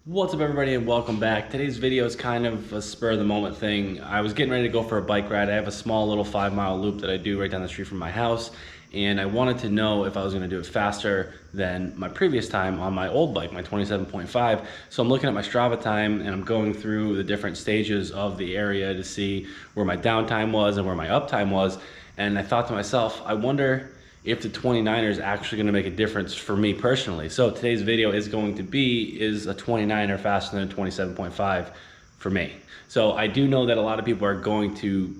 What's up everybody and welcome back. Today's video is kind of a spur of the moment thing. I was getting ready to go for a bike ride. I have a small little 5-mile loop that I do right down the street from my house, and I wanted to know if I was going to do it faster than my previous time on my old bike, my 27.5. So I'm looking at my Strava time and I'm going through the different stages of the area to see where my downtime was and where my uptime was, and I thought to myself, I wonder if the 29er is actually going to make a difference for me personally. So today's video is going to be, is a 29er faster than a 27.5 for me? So I do know that a lot of people are going to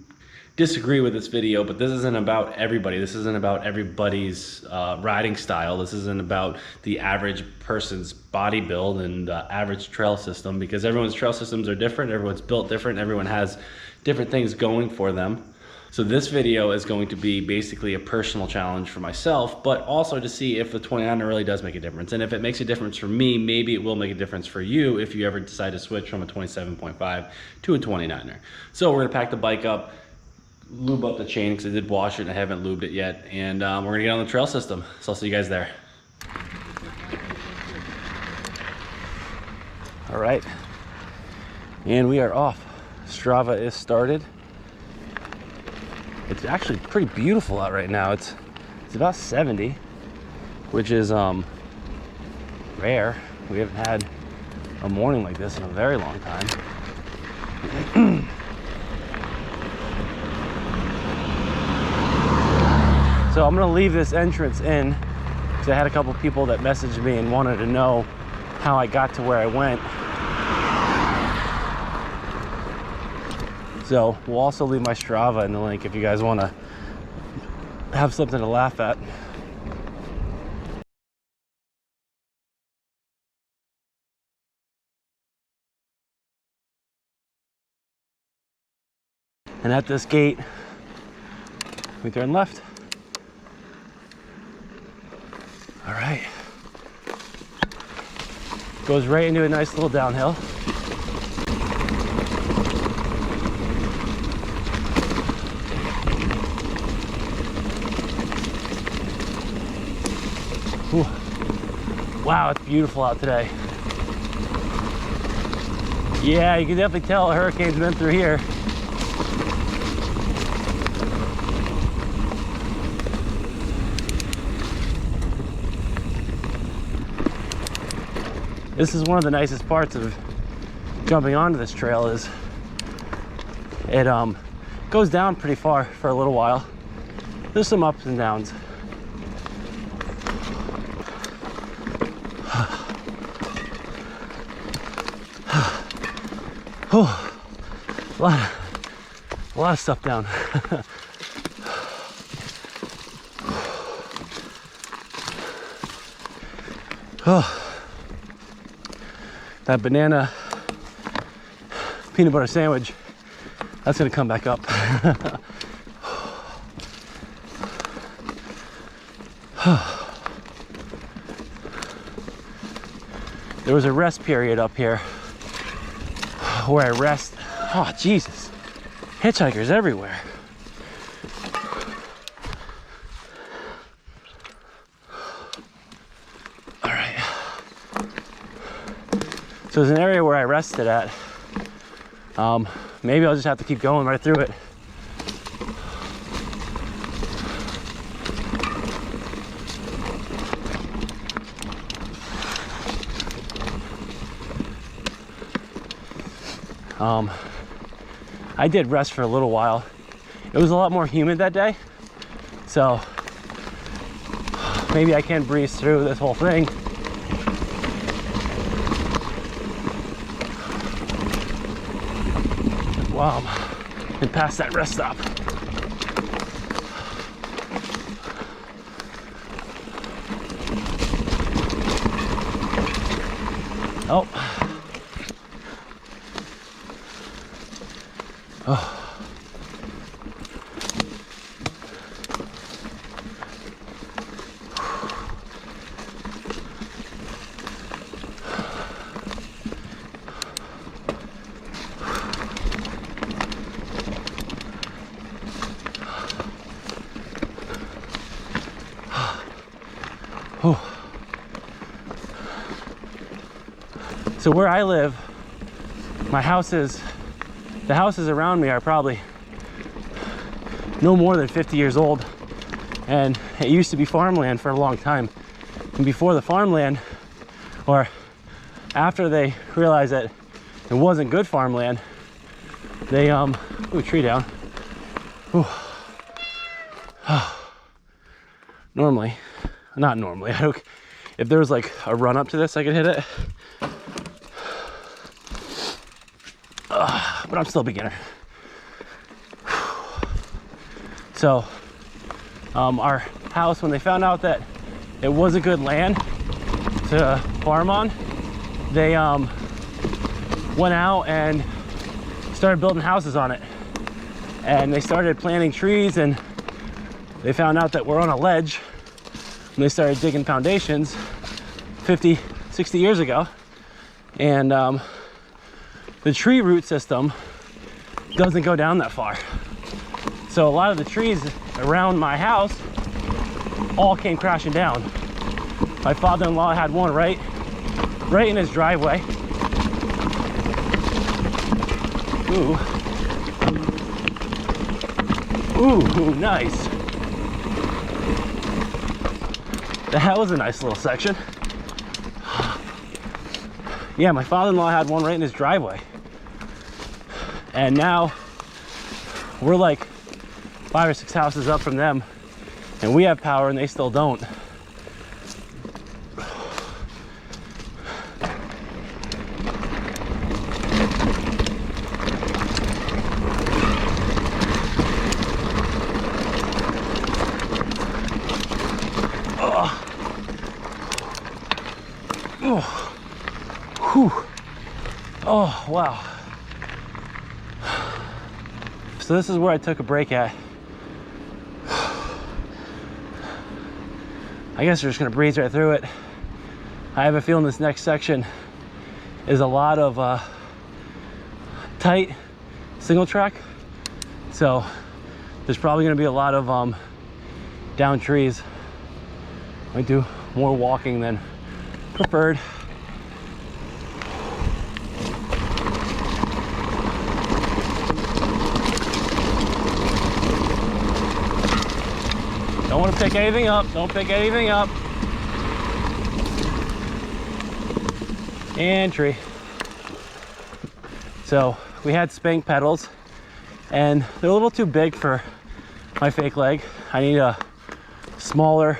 disagree with this video, but this isn't about everybody. This isn't about everybody's riding style. This isn't about the average person's body build and average trail system, because everyone's trail systems are different. Everyone's built different. Everyone has different things going for them. So this video is going to be basically a personal challenge for myself, but also to see if the 29er really does make a difference. And if it makes a difference for me, maybe it will make a difference for you if you ever decide to switch from a 27.5 to a 29er. So we're gonna pack the bike up, lube up the chain because I did wash it and I haven't lubed it yet. And we're gonna get on the trail system. So I'll see you guys there. All right, and we are off. Strava is started. It's actually pretty beautiful out right now. It's about 70, which is rare. We haven't had a morning like this in a very long time. So I'm gonna leave this entrance in because I had a couple people that messaged me and wanted to know how I got to where I went. So we'll also leave my Strava in the link if you guys want to have something to laugh at. And at this gate, we turn left. All right. Goes right into a nice little downhill. Ooh. Wow, it's beautiful out today. Yeah, you can definitely tell a hurricane's been through here. This is one of the nicest parts of jumping onto this trail is it goes down pretty far for a little while. There's some ups and downs. Oh, a lot of stuff down. Oh, that banana peanut butter sandwich, that's gonna come back up. There was a rest period up here where I rest. Oh, Jesus. Hitchhikers everywhere. All right. So there's an area where I rested at. Maybe I'll just have to keep going right through it. I did rest for a little while. It was a lot more humid that day, so maybe I can breeze through this whole thing. Wow, and past that rest stop. Oh. Oh. So where I live, the houses around me are probably no more than 50 years old. And it used to be farmland for a long time. And before the farmland, or after they realized that it wasn't good farmland, they, ooh, tree down. Ooh. Not normally, if there was like a run up to this, I could hit it. But I'm still a beginner. So, our house, when they found out that it wasn't good land to farm on, they went out and started building houses on it. And they started planting trees, and they found out that we're on a ledge. And they started digging foundations 50, 60 years ago. And the tree root system doesn't go down that far. So a lot of the trees around my house all came crashing down. My father-in-law had one right in his driveway. Ooh, nice. That was a nice little section. Yeah, my father-in-law had one right in his driveway. And now we're like 5 or 6 houses up from them, and we have power and they still don't. Oh, wow. So this is where I took a break at. I guess we're just gonna breeze right through it. I have a feeling this next section is a lot of tight single track. So there's probably gonna be a lot of down trees. I do more walking than preferred. Don't want to pick anything up. Don't pick anything up. And tree. So we had spank pedals, and they're a little too big for my fake leg. I need a smaller,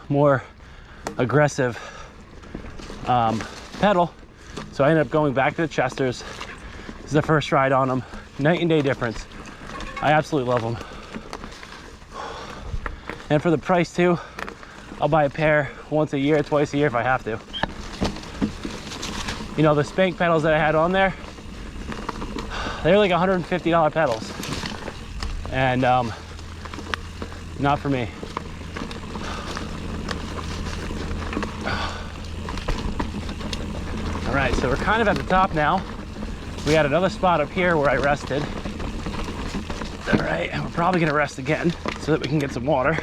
more aggressive pedal. So I ended up going back to the Chesters. This is the first ride on them. Night and day difference. I absolutely love them. And for the price too, I'll buy a pair once a year, twice a year if I have to. You know, the spank pedals that I had on there, they were like $150 pedals. And not for me. All right, so we're kind of at the top now. We had another spot up here where I rested. All right, and we're probably gonna rest again so that we can get some water.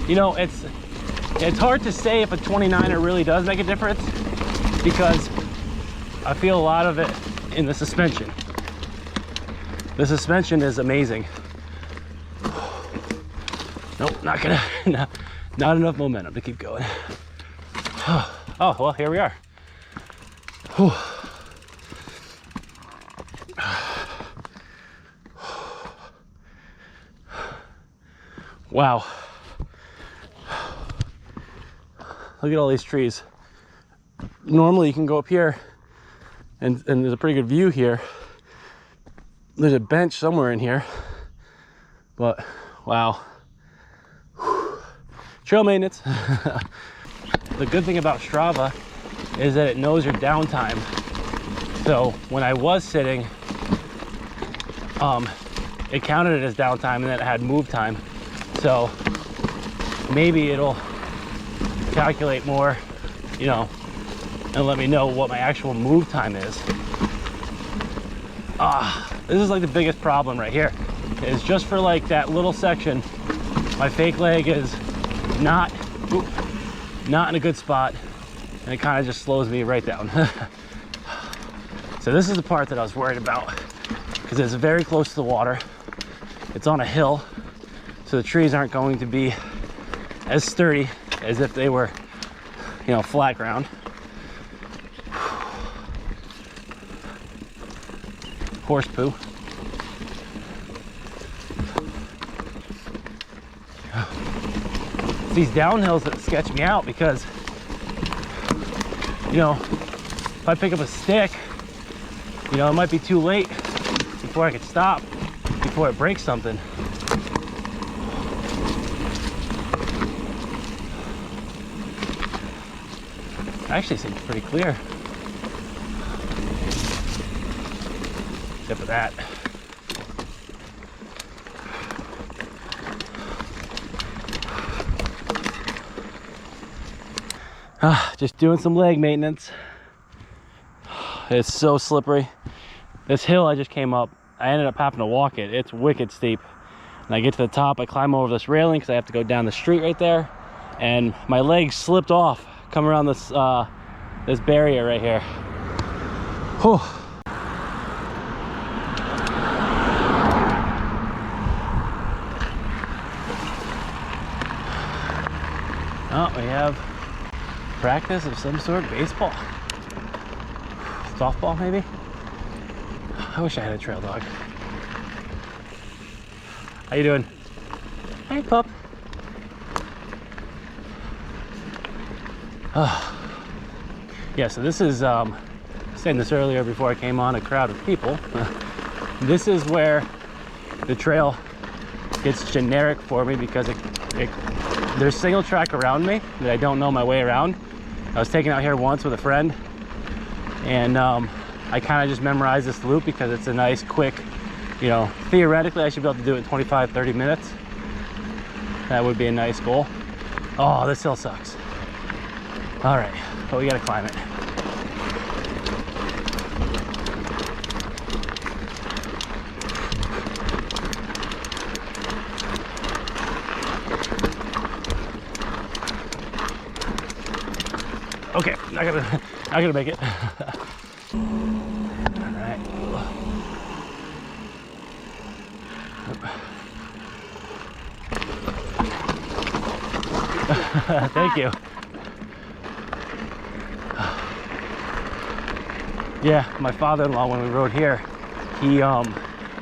You know, it's hard to say if a 29er really does make a difference, because I feel a lot of it in the suspension. The suspension is amazing. Nope, not enough momentum to keep going. Oh, well, here we are. Whew. Wow. Look at all these trees. Normally you can go up here and there's a pretty good view here. There's a bench somewhere in here, but wow. Trail maintenance. The good thing about Strava is that it knows your downtime. So when I was sitting, it counted it as downtime, and then it had move time. So maybe it'll calculate more, you know, and let me know what my actual move time is. This is like the biggest problem right here, is just for like that little section, my fake leg is not in a good spot, and it kind of just slows me right down. So this is the part that I was worried about, because it's very close to the water. It's on a hill, so the trees aren't going to be as sturdy as if they were, you know, flat ground. Horse poo. It's these downhills that sketch me out, because, you know, if I pick up a stick, you know, it might be too late before I could stop, before it breaks something. Actually seems pretty clear. Except for that. Just doing some leg maintenance. It's so slippery. This hill I just came up, I ended up having to walk it. It's wicked steep. And I get to the top, I climb over this railing because I have to go down the street right there. And my legs slipped off, come around this this barrier right here. Whew. Oh, we have practice of some sort, baseball. Softball, maybe? I wish I had a trail dog. How you doing? Hey, pup. Yeah, so this is, I was saying this earlier before I came on a crowd of people. This is where the trail gets generic for me, because there's single track around me that I don't know my way around. I was taken out here once with a friend, and I kind of just memorized this loop because it's a nice, quick, you know, theoretically I should be able to do it in 25-30 minutes. That would be a nice goal. Oh, this hill sucks. All right, but we gotta climb it. Okay, not gonna make it. All right. Thank you. Yeah, my father-in-law, when we rode here, he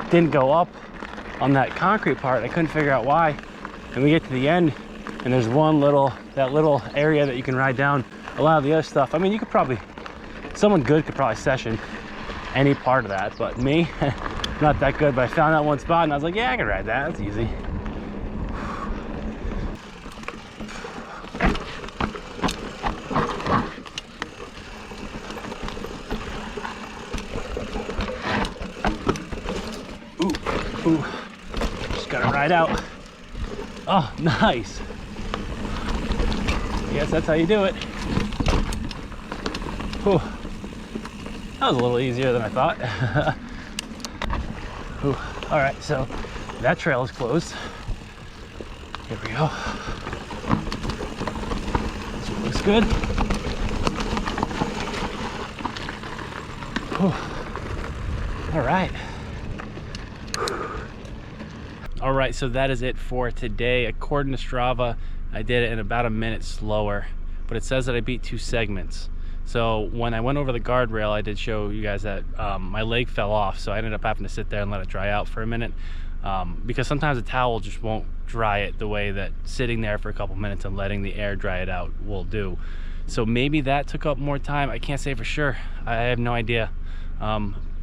didn't go up on that concrete part. I couldn't figure out why. And we get to the end, and there's that little area that you can ride down. A lot of the other stuff, I mean, you could probably, someone good could probably session any part of that, but me, not that good. But I found that one spot and I was like, yeah, I can ride that, that's easy. Ooh, just gotta ride out. Oh, nice. Yes, that's how you do it. Whew. That was a little easier than I thought. All right, so that trail is closed. Here we go. This one looks good. Whew. All right. All right, so that is it for today. According to Strava, I did it in about a minute slower, but it says that I beat 2 segments. So when I went over the guardrail, I did show you guys that my leg fell off, so I ended up having to sit there and let it dry out for a minute, because sometimes a towel just won't dry it the way that sitting there for a couple minutes and letting the air dry it out will do. So maybe that took up more time. I can't say for sure. I have no idea.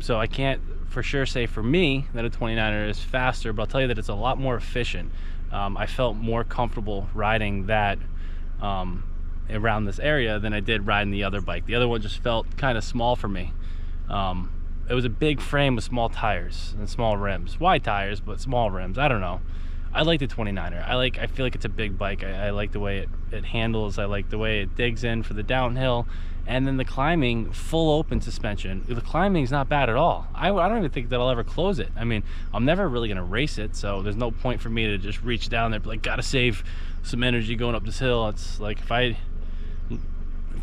So I can't for sure say for me that a 29er is faster, but I'll tell you that it's a lot more efficient. I felt more comfortable riding that around this area than I did riding the other bike. The other one just felt kind of small for me. It was a big frame with small tires and small rims, wide tires but small rims. I don't know. I like the 29er. I feel like it's a big bike. I like the way it handles. I like the way it digs in for the downhill, And then the climbing, full open suspension. The climbing is not bad at all. I don't even think that I'll ever close it. I mean, I'm never really gonna race it, so there's no point for me to just reach down there, be like, gotta save some energy going up this hill. It's like, if I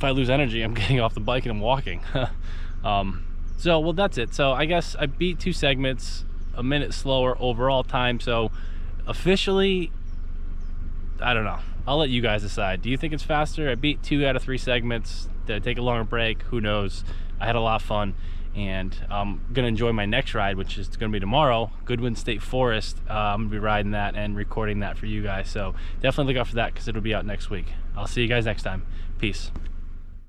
lose energy, I'm getting off the bike and I'm walking. So, well, that's it. So I guess I beat 2 segments, a minute slower overall time. So officially, I don't know. I'll let you guys decide. Do you think it's faster? I beat 2 out of 3 segments. Did I take a longer break? Who knows? I had a lot of fun, and I'm gonna enjoy my next ride, which is gonna be tomorrow, Goodwin State Forest. I'm gonna be riding that and recording that for you guys. So definitely look out for that, because it'll be out next week. I'll see you guys next time. Peace.